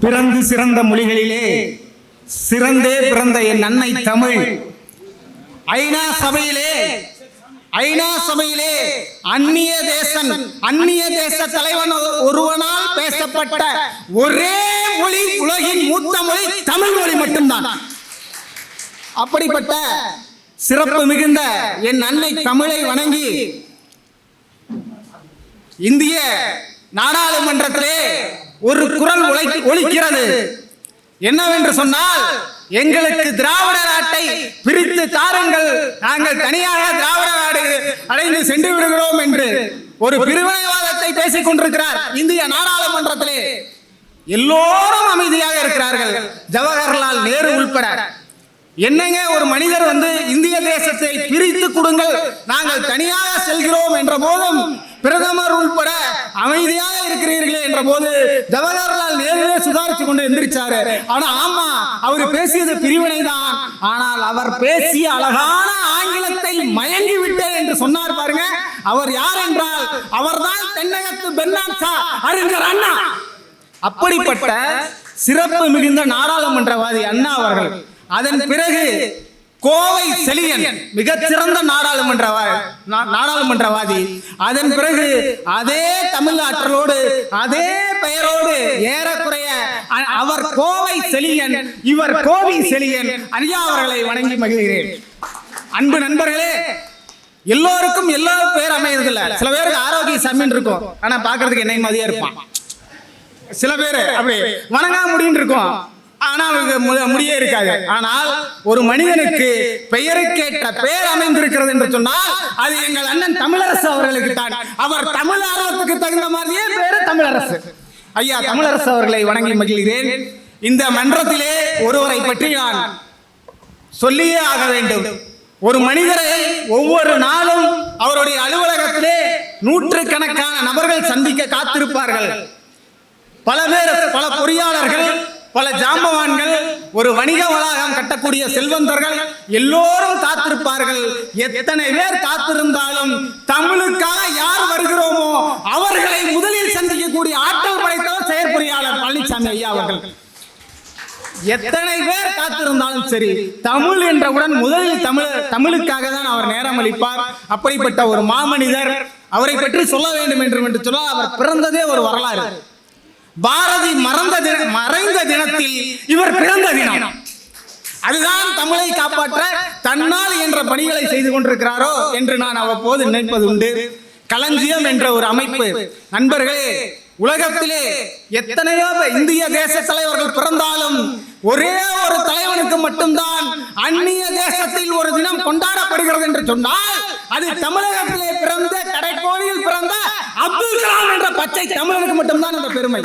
பிறந்து சிறந்த மொழிகளிலே சிறந்தே பிறந்த என் அன்னை தமிழ் ஐநா சபையிலே அந்நிய தேச தலைவன் ஒருவனால் பேசப்பட்ட ஒரே மொழி, உலகின் மூத்த மொழி தமிழ் மொழி மட்டும்தான். அப்படிப்பட்ட சிறப்பு மிகுந்த என் அன்னை தமிழை வணங்கி இந்திய நாடாளுமன்றத்திலே ஒரு குரல் ஒலிக்கிறது. என்னவென்று சொன்னால், எங்களுக்கு திராவிட நாட்டை பிரித்து தாருங்கள், நாங்கள் தனியாக திராவிட நாடு அடைந்து சென்று விடுகிறோம் என்று ஒரு பிரிவினைவாதத்தை பேசிக் கொண்டிருக்கிறார் இந்திய நாடாளுமன்றத்திலே. எல்லோரும் அமைதியாக இருக்கிறார்கள், ஜவஹர்லால் நேரு உள்பட. என்னங்க, ஒரு மனிதர் இந்திய தேசத்தை பிரித்து கொடுங்கள், நாங்கள் தனியாக செல்கிறோம் என்ற போதும் பிரதமர் உள்பட அமைதியாக இருக்கிறீர்களே என்ற போது ஜவஹர்லால் நேருவே சுதாரித்து கொண்டு எந்திரிச்சாரு. ஆனா ஆமா, அவர் பேசியது பிரிவினை தான். ஆனால் அவர் பேசிய அழகான ஆங்கிலத்தை மயங்கி விட்டேன் என்று சொன்னார் பாருங்க. அவர் யார் என்றால், அவர்தான் தென்னகத்து பெர்னாட்ஷா, அறிஞர் அண்ணா. அப்படிப்பட்ட சிறப்பு மிகுந்த நாடாளுமன்றவாதி அண்ணா அவர்கள். அதன் பிறகு கோவை செழியன், மிகச்சிறந்த நாடாளுமன்றவாதி. அதன் பிறகு அதே தமிழ்நாட்டோடு அதே பெயரோடு ஏறக்குறைய அவர் கோவை செழியன், இவர் கோவை செழியன். ஐயா அவர்களை வணங்கி மகிழ்கிறேன். அன்பு நண்பர்களே, எல்லோருக்கும் எல்லா பேர் அமையறதில்ல. சில பேருக்கு ஆரோக்கிய சம்மின் இருக்கும், ஆனா பாக்குறதுக்கு என்னை மாதிரியே இருப்பான். சில பேர் அப்படி வணங்கா முடின்னு இருக்கும், ஆனால் முடியே இருக்காது. ஆனால் ஒரு மனிதனுக்கு பெயருக்கேற்ற பெயர் அமைந்திருக்கிறது என்று சொன்னால் அது எங்கள் அண்ணன் தமிழரசு அவர்களுக்கு தான். அவர் தமிழர்களுக்கு தகுந்த மாதிரியே பேரு தமிழரசு. ஐயா தமிழரசு அவர்களை வணங்கி மகிழ்கிறேன். இந்த மன்றத்திலே ஒருவரை பற்றி நான் சொல்லியே ஆக வேண்டும். ஒரு மனிதரை ஒவ்வொரு நாளும் அவருடைய அலுவலகத்திலே நூற்றுக்கணக்கான நபர்கள் சந்திக்க காத்திருப்பார்கள். பல பேர், பல பொறியாளர்கள், பல ஜாம்பவான்கள், ஒரு வணிக வளாகம் கட்டக்கூடிய செல்வந்தர்கள் எல்லோரும் காத்திருப்பார்கள். எத்தனை பேர் காத்திருந்தாலும் தமிழுக்காக யார் வருகிறோமோ அவர்களை முதலில் சந்திக்கக்கூடிய ஆற்றல் படைத்தவர் செயற்பொறியாளர் பழனிசாமி ஐயா அவர்கள். எத்தனை பேர் காத்திருந்தாலும் சரி, தமிழ் என்றவுடன் முதலில் தமிழுக்காக தான் அவர் நேரம் அளிப்பார். அப்படிப்பட்ட ஒரு மாமனிதர். அவரை பற்றி சொல்ல வேண்டும் என்று சொன்னால், அவர் பிறந்ததே ஒரு வரலாறு. பாரதி மறைந்த தினத்தில் இவர் பிறந்த தினம். அதுதான் தமிழை காப்பாற்ற தன்னால் என்ற பணிகளை செய்து கொண்டிருக்கிறாரோ என்று நான் அவ்வப்போது நினைப்பது உண்டு. களஞ்சியம் என்ற ஒரு அமைப்பு. நண்பர்களே, உலகத்திலே எத்தனையோ இந்திய தேச தலைவர்கள் பிறந்தாலும் ஒரே ஒரு தலைவனுக்கு மட்டும்தான் அந்நிய தேசத்தில் ஒரு தினம் கொண்டாடப்படுகிறது என்று சொன்னால் அது தமிழகத்திலே பிறந்த, கடைக்கோடியில் பிறந்த அப்துல் கலாம் என்ற பச்சை தமிழனுக்கு மட்டும்தான் அந்த பெருமை.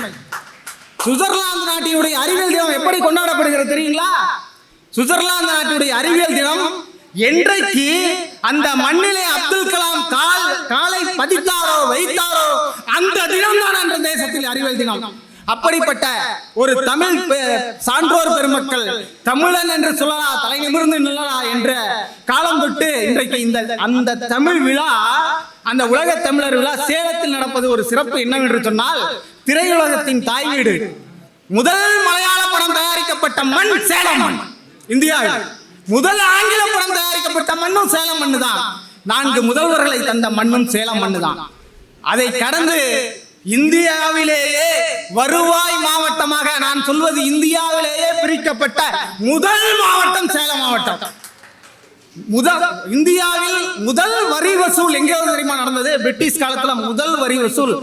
சுவிட்சர்லாந்து நாட்டினுடைய அறிவியல் தினம் எப்படி கொண்டாடப்படுகிறது தெரியுங்களா? சுவிட்சர்லாந்து நாட்டினுடைய அறிவியல் தினம் என்றைக்கு அந்த மண்ணிலே அப்துல் கலாம் காலை பதித்தாரோ வைத்தாரோ அந்த தினம் தான் அந்த தேசத்தில் அறிவியல் தினம். அப்படிப்பட்ட ஒரு தமிழ் சான்றோர் பெருமக்கள், தமிழன் என்று சொல்லலாம், தலை நிமிர்ந்து நில்லலாம் என்ற காலம் தொட்டு இன்றைக்கு அந்த தமிழ் விழா, அந்த உலக தமிழர் விழா சேலத்தில் நடப்பது ஒரு சிறப்பு. என்னவென்று சொன்னால், திரையுலகத்தின் தாய் வீடு. முதல் மலையாள படம் தயாரிக்கப்பட்ட மண் சேலம் மண். இந்தியாவில் முதல் ஆங்கில படம் தயாரிக்கப்பட்ட மண்ணும் சேலம் மண்ணு தான். 4 முதல்வர்களை தந்த மண்ணும் சேலம் மண்ணு தான். அதை கடந்து இந்தியாவிலேயே வருவாய் மாவட்டமாக, நான் சொல்வது இந்தியாவிலேயே பிரிக்கப்பட்ட முதல் மாவட்டம் சேலம் மாவட்டம். இந்தியாவில் முதல் வரி வசூல் எங்கேயாவது தெரியுமா நடந்தது? பிரிட்டிஷ் காலத்துல முதல் வரி வசூல்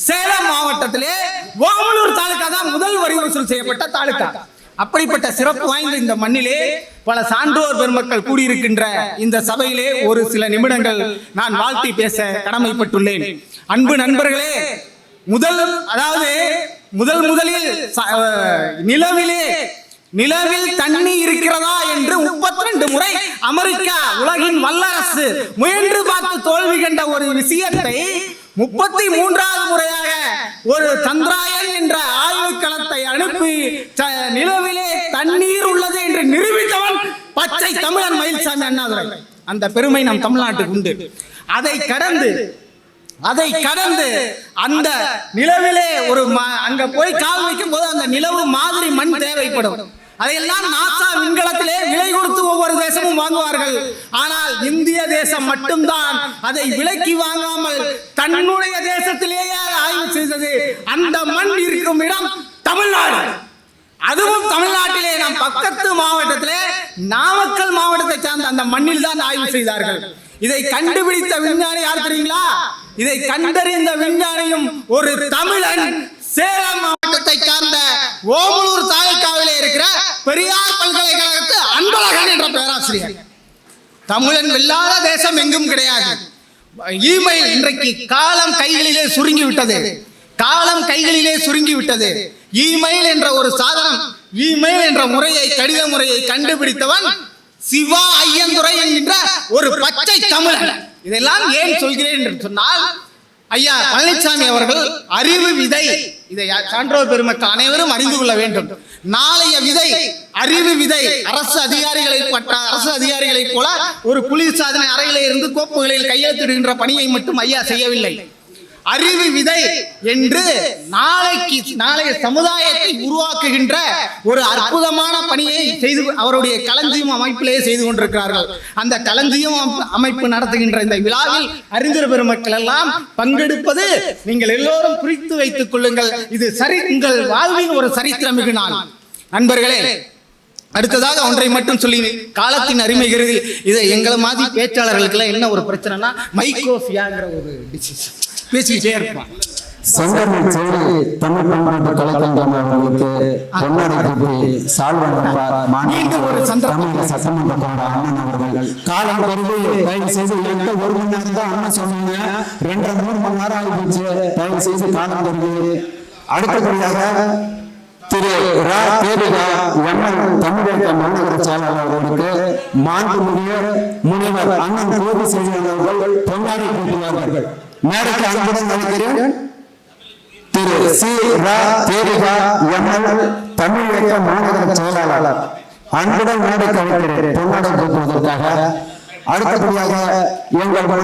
சேலம் மாவட்டத்திலே ஓமலூர் தாலுகா தான் முதல் வரி வசூல் செய்யப்பட்ட தாலுகா. அப்படிப்பட்ட சிறப்பு வாய்ந்த இந்த மண்ணிலே பல சான்றோர் பெருமக்கள் கூடியிருக்கின்ற இந்த சபையிலே ஒரு சில நிமிடங்கள் நான் வாழ்த்தி பேச கடமைப்பட்டுள்ளேன். அன்பு நண்பர்களே, முதலில் நிலவில் தண்ணி இருக்கிறதா என்று 32 முறை அமெரிக்கா, உலகின் வல்லரசு, முயன்று பார்த்து தோல்வி கண்ட ஒரு விஷயத்தை 33வது முறையாக ஒரு சந்திராயன் என்ற ஆய்வுக்களத்தை அனுப்பி நிலவிலே தண்ணீர் உள்ளது என்று நிரூபித்தவன் பச்சை தமிழன் மயில்சாமி அண்ணாதுரை. அந்த பெருமை நம் தமிழ்நாட்டுக்கு உண்டு. அதை கடந்து அதை கடந்து அந்த நிலவிலே அங்க போய் கால் வைக்கும் போது அந்த நிலவு மாதிரி மண் தேவைப்படும். அதையெல்லாம் நாசா விண்கலத்திலே விலை கொடுத்து ஒவ்வொரு தேசமும் வாங்குவார்கள். ஆனால் இந்திய தேசம் மட்டும்தான் அதை விலைக்கு வாங்காமல் தன்னுடைய தேசத்திலேயே ஆய்வு செய்தது. அந்த மண் இருக்கும் இடம் தமிழ்நாடு. அதுவும் தமிழ்நாட்டிலே நம் பக்கத்து மாவட்டத்திலே நாமக்கல் மாவட்டத்தை சார்ந்த அந்த மண்ணில் தான் ஆய்வு செய்தார்கள். இதை கண்டுபிடித்த விஞ்ஞானி யார் தெரியுங்களா? இதை கண்டறிந்த விஞ்ஞானியும் ஒரு தமிழன், சேலம் மாவட்டத்தை சார்ந்த ஓமலூர் தாலுகாவிலே இருக்கிற பெரியார் பல்கலைக்கழகத்து அன்பழகன் என்ற பேராசிரியர். தமிழன் வெல்லாத தேசம் எங்கும் கிடையாது. இமெயில் இன்றைக்கு காலம் கைகளிலே சுருங்கி விட்டது. காலம் கைகளிலே சுருங்கி விட்டது. இமெயில் என்ற ஒரு சாதனம், இமெயில் என்ற முறையை, கடித முறையை கண்டுபிடித்தவன் சிவா ஐயந்துரை என்கின்ற ஒரு பச்சை தமிழன். இதெல்லாம் ஏன் சொல்கிறேன் என்று சொன்னால், ஐயா பழனிசாமி அவர்கள் அறிவு விதை, இதை சான்றோர் பெருமக்கள் அனைவரும் அறிந்து கொள்ள வேண்டும். நாளைய விதை அறிவு விதை. அரசு அதிகாரிகளை போல ஒரு குளிர் சாதனை அறையிலே இருந்து கோப்புகளில் கையெழுத்திடுகின்ற பணியை மட்டும் ஐயா செய்யவில்லை. அறிவு விதை என்று நாளைய சமுதாயத்தை உருவாக்குகின்ற ஒரு அற்புதமான பணியை செய்து அவருடைய களஞ்சியம் அமைப்பிலே செய்து கொண்டிருக்கிறார்கள். அந்த களஞ்சியம் அமைப்பு நடத்துகின்ற இந்த விழாவில் அறிஞர் பெருமக்கள் எல்லாம் பங்கெடுப்பது நீங்கள் எல்லோரும் குறித்து வைத்துக் கொள்ளுங்கள். இது உங்கள் வாழ்வின் ஒரு சரித்திரமிகு நாள். நண்பர்களே, அடுத்ததாக ஒன்றை மட்டும் சொல்லி, காலத்தின் அருமை கருதி, இதை எங்களை மாதிரி பேச்சாளர்களுக்கு என்ன ஒரு பிரச்சனைனா, மைக்ரோஃபியாங்கிற ஒரு டிசீஸ் பேசிக்கிட்டே இருப்பான். தமிழ் பண்பாட்டு கலைக்கழகம் அவர்களுக்கு சட்டமன்ற அண்ணன் அவர்கள் காலம் கருதி தயவு செய்து ஒரு மணி நேரம் தான் அண்ணன் சொன்னீங்க, 2.5 மணி நேரம் ஆகிடுச்சு. தயவு செய்து காலம் கருதி. அடுத்தபடியாக திரு ரா தேவிகா எம்எல் தமிழக மாநகர செயலாளர் அவர்களுக்கு மாண்புமிகு முனைவர் அண்ணன் கோபி செல்வன் அவர்கள் பொன்னாடை கூட்டுவார்கள். மேடைக்கு அன்புடன் அழைக்கிறேன். திரு சி ரா தேவிகா எம்எல் தமிழக மாநகர செயலாளர் அன்புடன் மேடைக்கு அழைக்கிறேன் பொன்னாடை கூட்டுவதற்காக. அடுத்தபடியாக எங்கள்